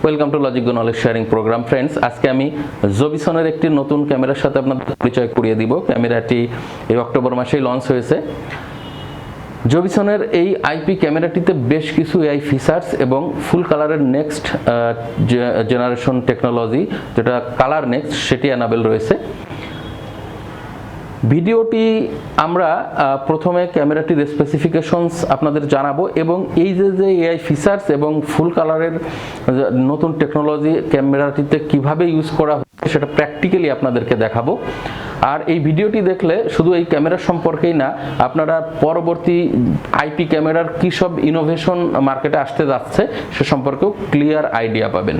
Welcome to LogicGo knowledge sharing programme. Friends, আজকে আমি জোভিশনের একটি নতুন ক্যামেরার সাথে আপনাদের পরিচয় করিয়ে দিব। ক্যামেরাটি এই অক্টোবর মাসেই লঞ্চ হয়েছে। জোভিশনের এই আইপি ক্যামেরাটিতে বেশ কিছু এআই ফিচার্স এবং ফুল কালারের নেক্সট জেনারেশন টেকনোলজি, যেটা ColorNext, সেটি এনাবেল রয়েছে। ভিডিওটি আমরা প্রথমে ক্যামেরাটির স্পেসিফিকেশনস আপনাদের জানাবো এবং এই যে এআই ফিচার্স এবং ফুল কালারের নতুন টেকনোলজি ক্যামেরাটিতে কিভাবে ইউজ করা হচ্ছে সেটা প্র্যাকটিক্যালি আপনাদেরকে দেখাবো। আর এই ভিডিওটি দেখলে শুধু এই ক্যামেরা সম্পর্কেই না, আপনারা পরবর্তী আইপি ক্যামেরার কী সব ইনোভেশন মার্কেটে আসতে যাচ্ছে সে সম্পর্কেও ক্লিয়ার আইডিয়া পাবেন।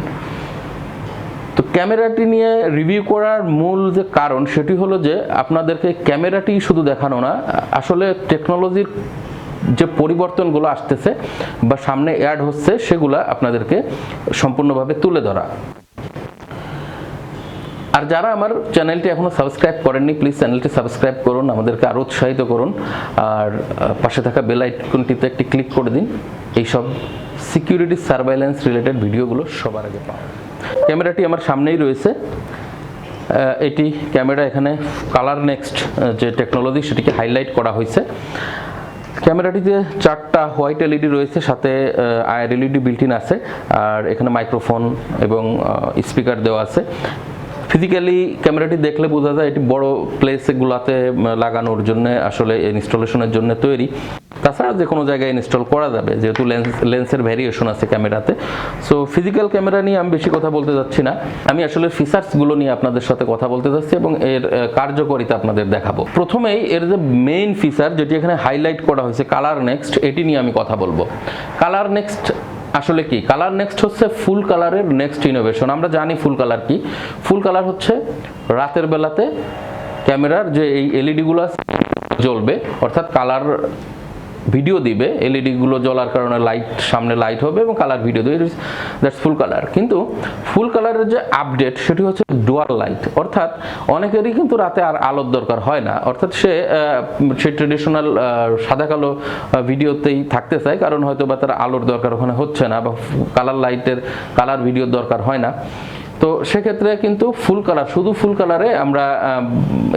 তো ক্যামেরাটি নিয়ে রিভিউ করার মূল যে কারণ সেটি হলো যে আপনাদেরকে ক্যামেরাটি শুধু দেখানো না, আসলে টেকনোলজির যে পরিবর্তনগুলো আসতেছে বা সামনে অ্যাড হচ্ছে সেগুলো আপনাদেরকে সম্পূর্ণভাবে তুলে ধরা। আর যারা আমার চ্যানেলটি এখনো সাবস্ক্রাইব করেননি, প্লিজ চ্যানেলটি সাবস্ক্রাইব করুন, আমাদেরকে আরও উৎসাহিত করুন। আর পাশে থাকা বেল আইকনটিতে একটি ক্লিক করে দিন এইসব সিকিউরিটি সার্ভাইলেন্স রিলেটেড ভিডিওগুলো সবার আগে পাওয়া। ক্যামেরাটি আমার সামনেই রয়েছে। এটি ক্যামেরা, এখানে ColorNext যে টেকনোলজি সেটিকে হাইলাইট করা হয়েছে। ক্যামেরাটিতে 4টা হোয়াইট এলইডি রয়েছে, সাথে আয়ার এলইডি বিল্ট ইন আছে, আর এখানে মাইক্রোফোন এবং স্পিকার দেওয়া আছে। ফিজিক্যালি ক্যামেরাটি দেখলে বোঝা যায় এটি বড় প্লেসগুলোতে লাগানোর জন্য, আসলে ইনস্টলেশনের জন্য তৈরি। তাছাড়া যে কোনো জায়গায় ইনস্টল করা যাবে, যেহেতু লেন্সের ভ্যারিয়েশন আছে ক্যামেরাতে। সো ফিজিক্যাল ক্যামেরা নিয়ে আমি বেশি কথা বলতে যাচ্ছি না, আমি আসলে ফিচার্সগুলো নিয়ে আপনাদের সাথে কথা বলতে যাচ্ছি এবং এর কার্যকারিতা আপনাদের দেখাবো। প্রথমেই এর যে মেইন ফিচার যেটি এখানে হাইলাইট করা হয়েছে ColorNext, এটি নিয়ে আমি কথা বলবো। ColorNext আসলে কি? ColorNext হচ্ছে ফুল কালারের নেক্সট ইনোভেশন। আমরা জানি ফুল কালার কি। ফুল কালার হচ্ছে রাতের বেলাতে ক্যামেরার যে এই এলইডিগুলো আছে জ্বলবে, অর্থাৎ কালার ভিডিও দিবে। এলইডিগুলো জ্বলার কারণে লাইট, সামনে লাইট হবে এবং কালার ভিডিও দেবে, দ্যাটস ফুল কালার। কিন্তু ফুল কালারের যে আপডেট সেটি হচ্ছে ডুয়াল লাইট, অর্থাৎ অনেকেরই কিন্তু রাতে আর আলোর দরকার হয় না, অর্থাৎ সে ট্রেডিশনাল সাদা কালো ভিডিওতেই থাকতে চায়, কারণ হয়তো বা তার আলোর দরকার ওখানে হচ্ছে না বা কালার ভিডিওর দরকার হয় না। তো সেক্ষেত্রে কিন্তু ফুল কালার, শুধু ফুল কালারে আমরা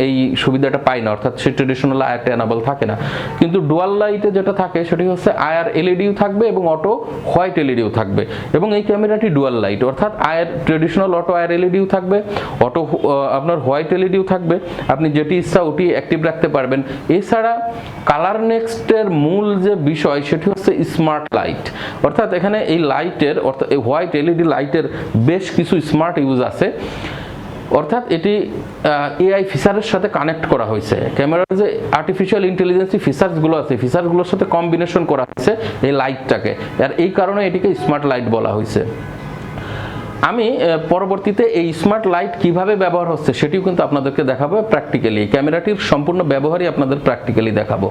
এই সুবিধাটা পাই না, অর্থাৎ সে ট্রেডিশনাল আয়ারটা এনাবল থাকে না। কিন্তু ডুয়াল লাইটে যেটা থাকে সেটি হচ্ছে আয়ার এলইডিও থাকবে এবং অটো হোয়াইট এলইডিও থাকবে। এবং এই ক্যামেরাটি ডুয়াল লাইট, অর্থাৎ আয়ার ট্রেডিশনাল অটো আয়ার এলইডিও থাকবে, অটো আপনার হোয়াইট এলইডিও থাকবে। আপনি যেটি ইচ্ছা ওটি অ্যাক্টিভ রাখতে পারবেন। এছাড়া ColorNext-এর মূল যে বিষয় সেটি হচ্ছে স্মার্ট লাইট, অর্থাৎ এখানে এই লাইটের, অর্থাৎ এই হোয়াইট এলইডি লাইটের বেশ কিছু স্মার্ট ইউজ আছে, অর্থাৎ এটি এআই ফিচারের সাথে কানেক্ট করা হয়েছে। ক্যামেরার যে আর্টিফিশিয়াল ইন্টেলিজেন্স ফিচার্সগুলো আছে, ফিচারগুলোর সাথে কম্বিনেশন করা হয়েছে এই লাইটটাকে, আর এই কারণে এটিকে স্মার্ট লাইট বলা হয়েছে। আমি পরবর্তীতে এই স্মার্ট লাইট কিভাবে ব্যবহার হচ্ছে সেটিও কিন্তু আপনাদেরকে দেখাবো প্র্যাকটিক্যালি। ক্যামেরাটির সম্পূর্ণ ব্যবহারই আপনাদের প্র্যাকটিক্যালি দেখাবো,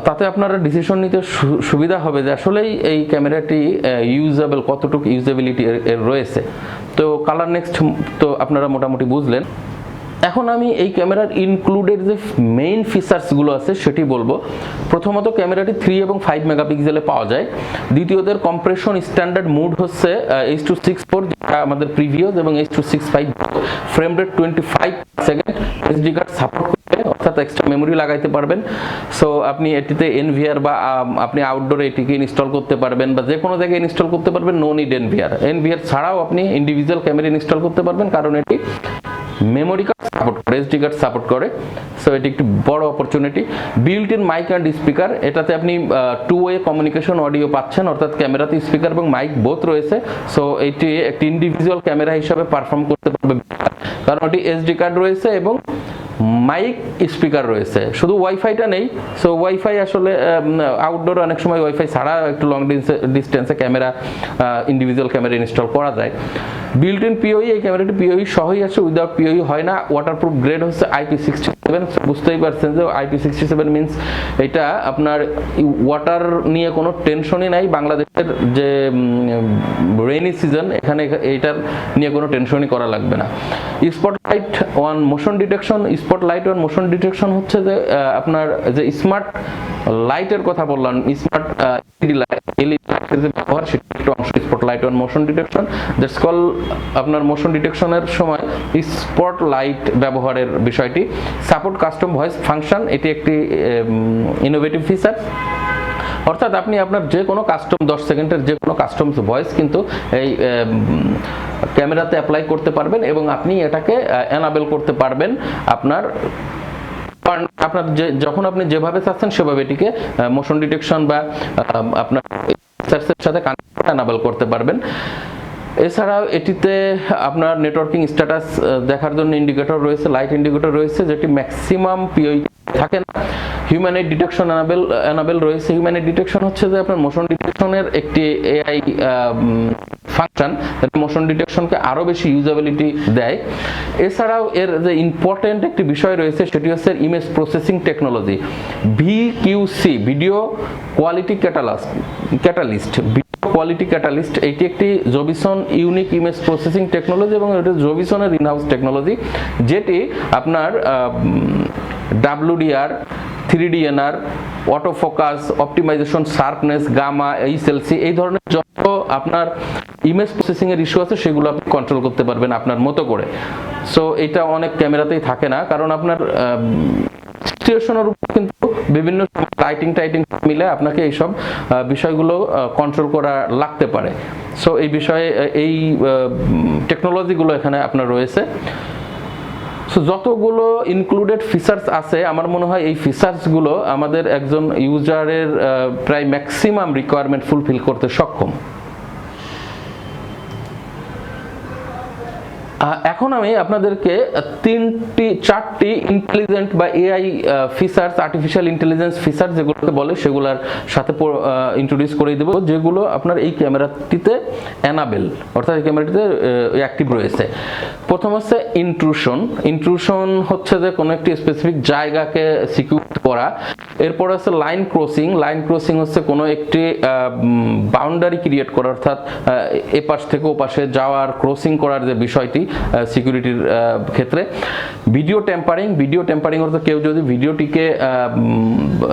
তাতে আপনারা ডিসিশন নিতে সুবিধা হবে যে আসলেই এই ক্যামেরাটি ইউজেবল, কতটুকু ইউজেবিলিটি এর রয়েছে। তো ColorNext তো আপনারা মোটামুটি বুঝলেন। এখন আমি এই ক্যামেরার ইনক্লুডেড যে মেইন ফিচার্সগুলো আছে সেটি বলবো। প্রথমত, ক্যামেরাটি 3 এবং 5 মেগাপিক্সেলে পাওয়া যায়। দ্বিতীয়ত, কম্প্রেশন স্ট্যান্ডার্ড মোড হচ্ছে H.264, যেটা আমাদের প্রিভিয়াস, এবং H.265। Frame rate 25 second. SD card support করবে, অর্থাৎ এক্সট্রা মেমোরি লাগাইতে পারবেন। সো আপনি এটিতে এনভিআর বা আপনি আউটডোরে এটিকে ইনস্টল করতে পারবেন বা যে কোনো জায়গায় ইনস্টল করতে পারবেন। নো নিড এনভিআর ছাড়াও আপনি ইন্ডিভিজুয়াল ক্যামেরা ইনস্টল করতে পারবেন, কারণ এটি মেমোরি কার্ড সাপোর্ট করে, এসডি কার্ড সাপোর্ট করে। সো এটি একটি বড় opportunity. Built in mic and speaker, এটাতে আপনি 2-ওয়ে কমিউনিকেশন অডিও পাচ্ছেন, অর্থাৎ ক্যামেরাতে স্পিকার এবং মাইক বোথ রয়েছে। সো এটি একটি ইন্ডিভিজুয়াল ক্যামেরা হিসাবে পারফর্ম করতে পারবে, কারণ এটি এসডি কার্ড রয়েছে এবং মাইক স্পিকার রয়েছে, শুধু ওয়াইফাইটা নেই। সো ওয়াইফাই আসলে আউটডোরে অনেক সময় ওয়াইফাই ছাড়া একটু লং ডিস্টেন্সে ক্যামেরা, ইন্ডিভিজুয়াল ক্যামেরা ইনস্টল করা যায়। বিল্ট ইন পিওই, এই ক্যামেরাটি পিওই সহই আছে, উইদাউট পিওই হয় না। ওয়াটারপ্রুফ গ্রেড হচ্ছে IP67, বুঝতেই পারছেন যে IP67 মিনস এটা আপনার ওয়াটার নিয়ে কোনো টেনশনই নাই। বাংলাদেশের যে রেইনি সিজন, এখানে এইটার নিয়ে কোনো টেনশনই করা লাগবে না। Spotlight one motion detection, spotlight one motion detection হচ্ছে যে আপনার যে স্মার্ট লাইটের কথা বললাম, স্মার্ট এলইডি যে ব্যবহার, সেটা একটা অংশ spotlight one motion detection. That's call আপনার মোশন ডিটেকশনের সময় স্পটলাইট ব্যবহারের বিষয়টি। সাপোর্ট কাস্টম ভয়েস ফাংশন, এটি একটি ইনোভেটিভ ফিচার। অর্থাৎ আপনি আপনার যে কোনো কাস্টম 10 সেকেন্ডের যে কোনো কাস্টম ভয়েস কিন্তু এই ক্যামেরাতে অ্যাপ্লাই করতে পারবেন এবং আপনি এটাকে এনাবেল করতে পারবেন আপনার যখন আপনি যেভাবে চাচ্ছেন সেভাবে এটিকে মোশন ডিটেকশন বা আপনার সাথে কানেক্ট এনাবেল করতে পারবেন। এছাড়াও এটিতে আপনার নেটওয়ার্কিং স্ট্যাটাস দেখার জন্য ইন্ডিকেটর রয়েছে, লাইট ইন্ডিকেটর রয়েছে, যেটি ম্যাক্সিমাম পিওই থাকে না। হিউম্যানয়েড ডিটেকশন এনাবেল রয়েছে। হিউম্যানয়েড ডিটেকশন হচ্ছে যে আপনার মোশন ডিটেকশনের একটি এআই ফাংশন, যেটা মোশন ডিটেকশনকে আরো বেশি ইউজেবিলিটি দেয়। এছাড়াও এর যে ইম্পর্টেন্ট একটি বিষয় রয়েছে সেটি হচ্ছে image processing technology, VQC, video quality catalyst. Quality catalyst এটি একটি Jovision unique image processing technology এবং এটা জোভিশনের ইনহাউস টেকনোলজি, যেটি আপনার WDR, 3DNR, auto focus, optimisation, sharpness, gamma, HLC, এই ধরনের যত আপনার ইমেজ প্রসেসিং এর ইস্যু আছে সেগুলো আপনি কন্ট্রোল করতে পারবেন আপনার মতো করে। সো এটা অনেক ক্যামেরাতেই থাকে না, কারণ আপনার সিচুয়েশনের উপর কিন্তু বিভিন্ন টাইটিং মিলে আপনাকে এইসব বিষয়গুলো কন্ট্রোল করা লাগতে পারে। সো এই বিষয়ে এই টেকনোলজিগুলো এখানে আপনার রয়েছে। সো যতগুলো ইনক্লুডেড ফিচার্স আছে, আমার মনে হয় এই ফিচার্সগুলো আমাদের একজন ইউজারের প্রায় ম্যাক্সিমাম রিকোয়ারমেন্ট ফুলফিল করতে সক্ষম। এখন আমি আপনাদেরকে চারটি ইন্টেলিজেন্ট বা AI features, artificial intelligence feature যেগুলোকে বলে, সেগুলোর সাথে ইন্ট্রোডিউস করে দেব, যেগুলো আপনার এই ক্যামেরাটিতে এনাবেল, অর্থাৎ এই ক্যামেরাটিতে অ্যাক্টিভ রয়েছে। প্রথম হচ্ছে ইন্ট্রুশন হচ্ছে যে কোনো একটি স্পেসিফিক জায়গাকে সিকিউর করা। এরপর আছে লাইন ক্রসিং হচ্ছে কোনো একটি বাউন্ডারি ক্রিয়েট করা, অর্থাৎ এপাশ থেকে ওপাশে যাওয়ার, ক্রসিং করার যে বিষয়টি সিকিউরিটির ক্ষেত্রে। ভিডিও টেম্পারিং অর্থাৎ কেউ যদি ভিডিওটিকে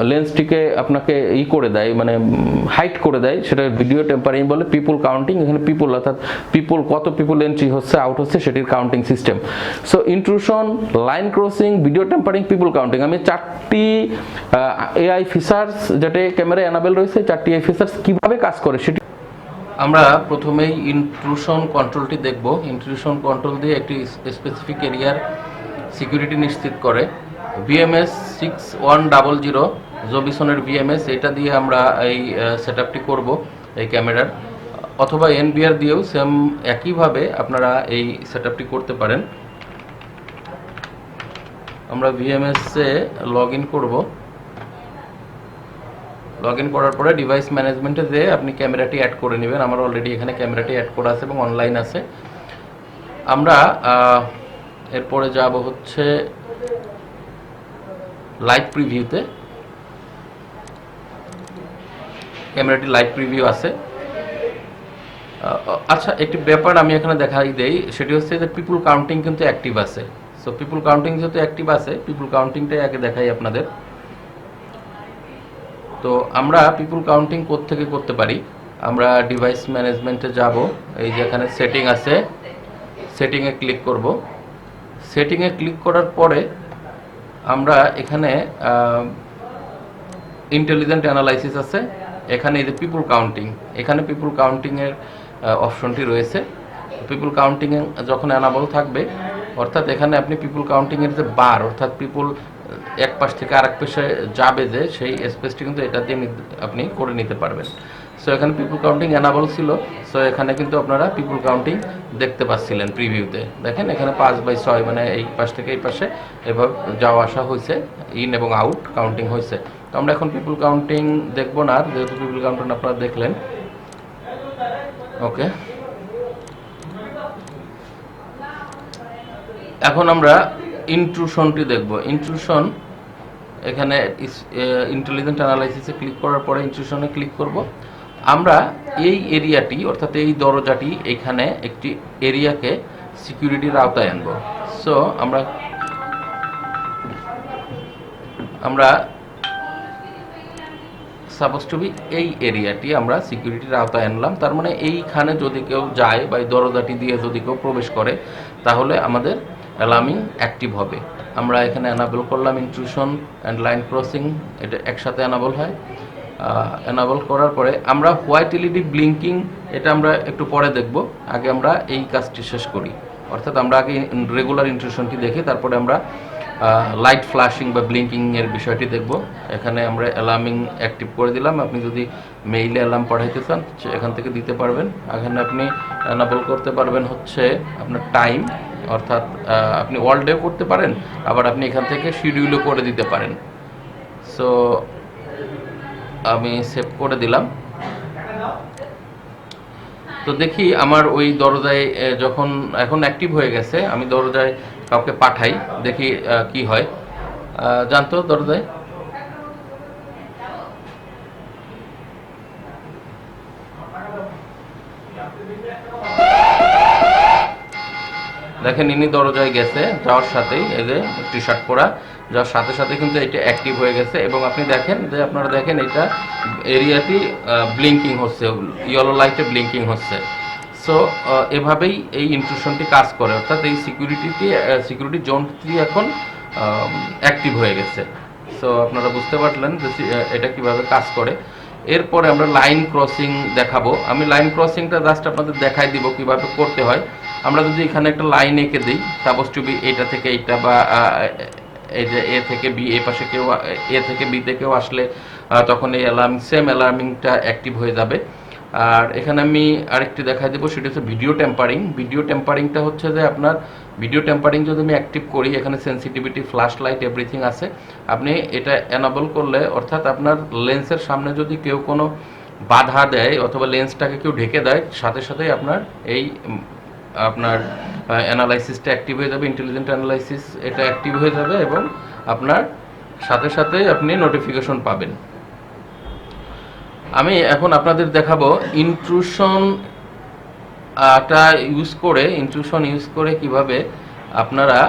লেন্সটিকে আপনাকে করে দেয়, মানে হাইট করে দেয়, সেটা ভিডিও টেম্পারিং বলে। পিপল কাউন্টিং, এখানে পিপল অর্থাৎ কত পিপল এন্ট্রি হচ্ছে আউট হচ্ছে সেটির counting system. So intrusion, line crossing, video tampering, people counting, আমি চারটি এআই ফিচার্স যেটা ক্যামেরায় এনাবেল রয়েছে, চারটি এআই ফিচার্স কিভাবে কাজ করে সেটি আমরা প্রথমেই ইন্ট্রুশন কন্ট্রোলটি দেখব। ইন্ট্রুশন কন্ট্রোল দিয়ে একটি স্পেসিফিক এরিয়ার সিকিউরিটি নিশ্চিত করে। VMS 6100 জোভিশনের VMS, এটা দিয়ে আমরা এই সেটআপটি করব এই ক্যামেরার, অথবা NBR দিয়েও সেম একইভাবে আপনারা এই সেটআপটি করতে পারেন। আমরা VMS-এ লগ ইন করব। লগ ইন করার পরে ডিভাইস ম্যানেজমেন্টে যেয়ে আপনি ক্যামেরাটি অ্যাড করে নেবেন। আমার অলরেডি এখানে ক্যামেরাটি অ্যাড করা আছে এবং অনলাইন আছে। আমরা এরপরে যাব হচ্ছে লাইভ প্রিভিউতে। ক্যামেরাটি লাইভ প্রিভিউ আছে। আচ্ছা, একটি ব্যাপার আমি এখানে দেখাই দেই, সেটি হচ্ছে যে পিপল কাউন্টিং কিন্তু অ্যাক্টিভ আছে। সো পিপল কাউন্টিং যেহেতু অ্যাক্টিভ আছে, পিপল কাউন্টিংটাই আগে দেখাই আপনাদের। তো আমরা পিপল কাউন্টিং কোত্থেকে করতে পারি, আমরা ডিভাইস ম্যানেজমেন্টে যাব। এই যেখানে সেটিং আছে, সেটিংয়ে ক্লিক করব। সেটিংয়ে ক্লিক করার পরে আমরা এখানে ইন্টেলিজেন্ট অ্যানালাইসিস আছে, এখানে এই যে পিপল কাউন্টিং, এখানে পিপল কাউন্টিংয়ের অপশনটি রয়েছে। পিপল কাউন্টিং যখন অ্যানাবল থাকবে, অর্থাৎ এখানে আপনি পিপল কাউন্টিংয়ের যে বার, অর্থাৎ পিপল এক পাশ থেকে আরেক পাশে যাবে যে সেই স্পেসটি কিন্তু এটা দিয়ে আপনি করে নিতে পারবেন। সো এখানে পিপল কাউন্টিং অ্যানাবল ছিল। সো এখানে কিন্তু আপনারা পিপল কাউন্টিং দেখতে পাচ্ছিলেন প্রিভিউতে। দেখেন এখানে 5/6, মানে এই পাশ থেকে এই পাশে এভাবে যাওয়া আসা হয়েছে, ইন এবং আউট কাউন্টিং হয়েছে। তো আমরা এখন পিপল কাউন্টিং দেখব না, যেহেতু পিপল কাউন্টিং আপনারা দেখলেন। ওকে, এখন আমরা ইন্ট্রুশনটি দেখব। ইন্ট্রুশন এখানে ইন্টেলিজেন্ট অ্যানালাইসিসে ক্লিক করার পরে ইন্ট্রুশনে ক্লিক করব। আমরা এই এরিয়াটি অর্থাৎ এই দরজাটি এখানে একটি এরিয়াকে সিকিউরিটির আওতায় আনব। সো আমরা সাপোজ টু বি এই এরিয়াটি আমরা সিকিউরিটির আওতায় আনলাম। তার মানে এইখানে যদি কেউ যায় বা এই দরজাটি দিয়ে যদি কেউ প্রবেশ করে তাহলে আমাদের অ্যালার্মিং অ্যাক্টিভ হবে। আমরা এখানে অ্যানাবল করলাম ইন্ট্রুশন অ্যান্ড লাইন ক্রসিং, এটা একসাথে অ্যানাবল হয়। অ্যানাবল করার পরে আমরা হোয়াইট এলইডি ব্লিঙ্কিং এটা আমরা একটু পরে দেখব, আগে আমরা এই কাজটি শেষ করি। অর্থাৎ আমরা আগে রেগুলার ইন্ট্রুশনটি দেখি, তারপরে আমরা লাইট ফ্ল্যাশিং বা ব্লিঙ্কিং এর বিষয়টি দেখব। এখানে আমরা অ্যালার্মিং অ্যাক্টিভ করে দিলাম। আপনি যদি মেইলে অ্যালার্ম পাঠাইতে চান এখান থেকে দিতে পারবেন। এখানে আপনি অ্যানাবল করতে পারবেন হচ্ছে আপনার টাইম, অর্থাৎ আপনি অল ডে করতে পারেন, আবার আপনি এখান থেকে শিডিউলও করে দিতে পারেন। সো আমি সেভ করে দিলাম। তো দেখি আমার ওই দরজায় যখন এখন অ্যাক্টিভ হয়ে গেছে, আমি দরজায় কাউকে পাঠাই, দেখি কি হয়। জানতো দরজায় দেখেন ইনি দরজায় গেছে, যাওয়ার সাথেই এই যে টি শার্ট পরা, যাওয়ার সাথে সাথে কিন্তু এটা অ্যাক্টিভ হয়ে গেছে। এবং আপনি দেখেন যে আপনারা দেখেন এটা এরিয়াটি ব্লিঙ্কিং হচ্ছে, ইয়েলো লাইটে ব্লিঙ্কিং হচ্ছে। সো এভাবেই এই ইন্ট্রুশনটি কাজ করে, অর্থাৎ এই সিকিউরিটি জোনটি এখন অ্যাক্টিভ হয়ে গেছে। সো আপনারা বুঝতে পারলেন যে এটা কিভাবে কাজ করে। এরপরে আমরা লাইন ক্রসিং দেখাবো। আমি লাইন ক্রসিংটা জাস্ট আপনাদের দেখাই দিব কিভাবে করতে হয়। আমরা যদি এখানে একটা লাইন এঁকে দিই, সাপোজ টু বি এইটা থেকে এইটা, বা এই যে এ থেকে বি, এই পাশে কেউ এ থেকে বিতে কেউ আসলে তখন এই সেম অ্যালার্মিংটা অ্যাক্টিভ হয়ে যাবে। আর এখানে আমি আরেকটি দেখাই দেবো, সেটা হচ্ছে ভিডিও টেম্পারিং। ভিডিও টেম্পারিংটা হচ্ছে যে আপনার ভিডিও টেম্পারিং যদি আমি অ্যাক্টিভ করি, এখানে সেন্সিটিভিটি, ফ্ল্যাশ লাইট, এভরিথিং আছে। আপনি এটা অ্যানাবল করলে, অর্থাৎ আপনার লেন্সের সামনে যদি কেউ কোনো বাধা দেয় অথবা লেন্সটাকে কেউ ঢেকে দেয়, সাথে সাথেই আপনার অ্যানালাইসিসটা অ্যাক্টিভ হয়ে যাবে, ইন্টেলিজেন্ট অ্যানালাইসিস এটা অ্যাক্টিভ হয়ে যাবে এবং আপনার সাথে সাথে আপনি নোটিফিকেশন পাবেন। আমি এখন আপনাদের দেখাবো ইন্ট্রুশন ইউজ করে কিভাবে আপনারা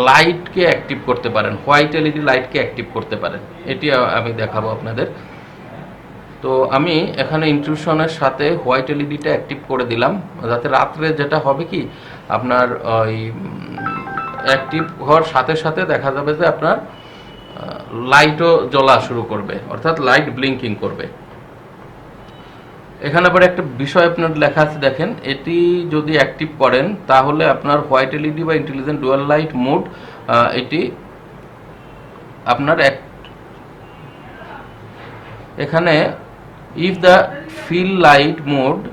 লাইটকে অ্যাক্টিভ করতে পারেন, হোয়াইট এলইডি লাইটকে অ্যাক্টিভ করতে পারেন, এটি আমি দেখাবো আপনাদের। তো আমি এখানে ইন্ট্রুশনের সাথে হোয়াইট এলইডিটা অ্যাক্টিভ করে দিলাম, যাতে রাত্রে যেটা হবে কি আপনার ওই অ্যাক্টিভ হওয়ার সাথে সাথে দেখা যাবে যে আপনার লাইটও জ্বলা শুরু করবে, অর্থাৎ লাইট ব্লিঙ্কিং করবে। এখানে আবার একটা বিষয় আপনার লেখা আছে, দেখেন এটি যদি অ্যাক্টিভ করেন তাহলে আপনার হোয়াইট এলইডি বা ইন্টেলিজেন্ট ডুয়াল লাইট মোড এটি আপনার এখানে if the fill light mode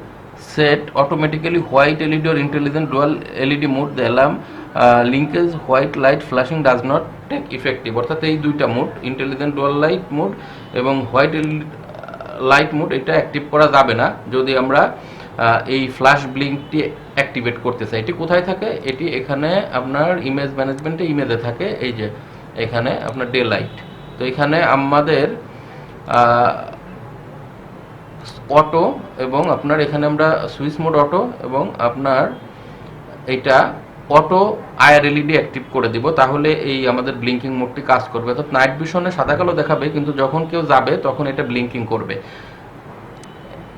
set automatically white LED or intelligent dual LED mode, the alarm linkage white light flashing does not take effective। অর্থাৎ এই দুইটা mode, intelligent dual light mode এবং white light mode, এটা active করা যাবে না যদি আমরা এই ফ্ল্যাশ ব্লিঙ্কটি অ্যাক্টিভেট করতে চাই। এটি কোথায় থাকে? এটি এখানে আপনার ইমেজ ম্যানেজমেন্টে ইমেজে থাকে, এই যে এখানে আপনার ডে লাইট। তো এখানে আমাদের অটো এবং আপনার এখানে আমরা সুইচ মোড অটো এবং আপনার এটা অটো আইআর এলইডি অ্যাক্টিভ করে দিব, তাহলে এই আমাদের ব্লিঙ্কিং মোডটি কাজ করবে। অর্থাৎ নাইট ভিশনে সাদা কালো দেখাবে, কিন্তু যখন কেউ যাবে তখন এটা ব্লিঙ্কিং করবে।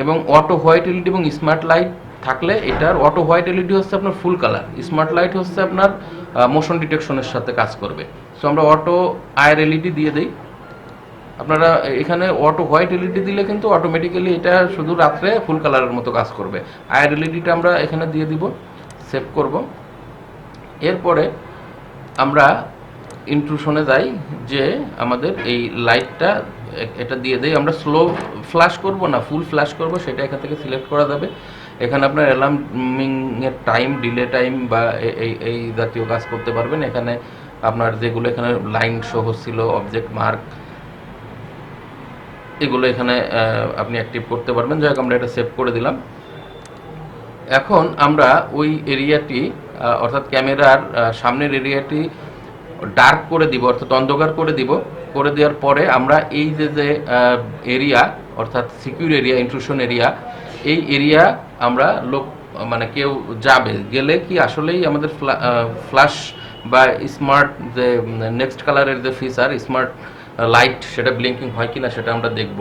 এবং অটো হোয়াইট এলইডি এবং স্মার্ট লাইট থাকলে, এটার অটো হোয়াইট এলইডি হচ্ছে আপনার ফুল কালার, স্মার্ট লাইট হচ্ছে আপনার মোশন ডিটেকশনের সাথে কাজ করবে। সো আমরা অটো আইআর এলইডি দিয়ে দিই। আপনারা এখানে অটো হোয়াইট এলইডি দিলে কিন্তু অটোমেটিক্যালি এটা শুধু রাত্রে ফুল কালারের মতো কাজ করবে। আইআর এলইডিটা আমরা এখানে দিয়ে দিব, সেভ করব। এরপরে আমরা ইন্ট্রুশনে যাই, যে আমাদের এই লাইটটা এটা দিয়ে দেই। আমরা স্লো ফ্ল্যাশ করব না ফুল ফ্ল্যাশ করব, সেটা এখান থেকে সিলেক্ট করা যাবে। এখানে আপনার অ্যালার্মিংয়ের টাইম, ডিলে টাইম বা এই জাতীয় কাজ করতে পারবেন। এখানে আপনার যেগুলো এখানে লাইন শো হচ্ছিল, অবজেক্ট মার্ক, এগুলো এখানে আপনি অ্যাক্টিভ করতে পারবেন। যাই হোক আমরা এটা সেভ করে দিলাম। এখন আমরা ওই এরিয়াটি অর্থাৎ ক্যামেরার সামনের এরিয়াটি ডার্ক করে দিব, অর্থাৎ অন্ধকার করে দিব। করে দেওয়ার পরে আমরা এই যে এরিয়া অর্থাৎ সিকিউর এরিয়া, ইন্ট্রুশন এরিয়া, এই এরিয়া আমরা মানে কেউ যাবে, গেলে কি আসলেই আমাদের ফ্ল্যাশ বা স্মার্ট যে নেক্সট কালারের যে ফিচার স্মার্ট লাইট সেটা ব্লিঙ্কিং হয় কিনা সেটা আমরা দেখব।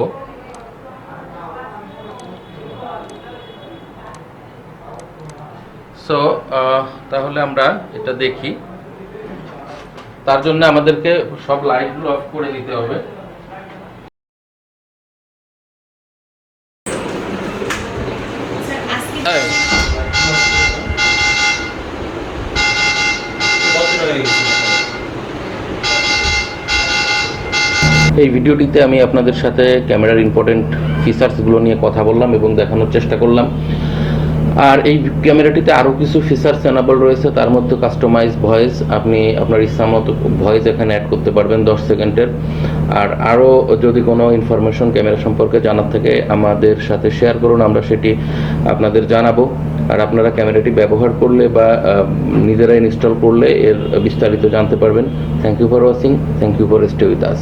সো তাহলে আমরা এটা দেখি। তার জন্য আমাদেরকে সব লাইটগুলো অফ করে দিতে হবে। এই ভিডিওটিতে আমি আপনাদের সাথে ক্যামেরার ইম্পর্টেন্ট ফিচার্সগুলো নিয়ে কথা বললাম এবং দেখানোর চেষ্টা করলাম। আর এই ক্যামেরাটিতে আরও কিছু ফিচার্স এনাবল রয়েছে, তার মধ্যে কাস্টমাইজ ভয়েস, আপনি আপনার ইচ্ছা মতো ভয়েস এখানে অ্যাড করতে পারবেন 10 সেকেন্ডের। আর আরও যদি কোনো ইনফরমেশন ক্যামেরা সম্পর্কে জানার থেকে আমাদের সাথে শেয়ার করুন, আমরা সেটি আপনাদের জানাবো। আর আপনারা ক্যামেরাটি ব্যবহার করলে বা নিজেরা ইনস্টল করলে এর বিস্তারিত জানতে পারবেন। Thank you for watching, thank you for stay with us.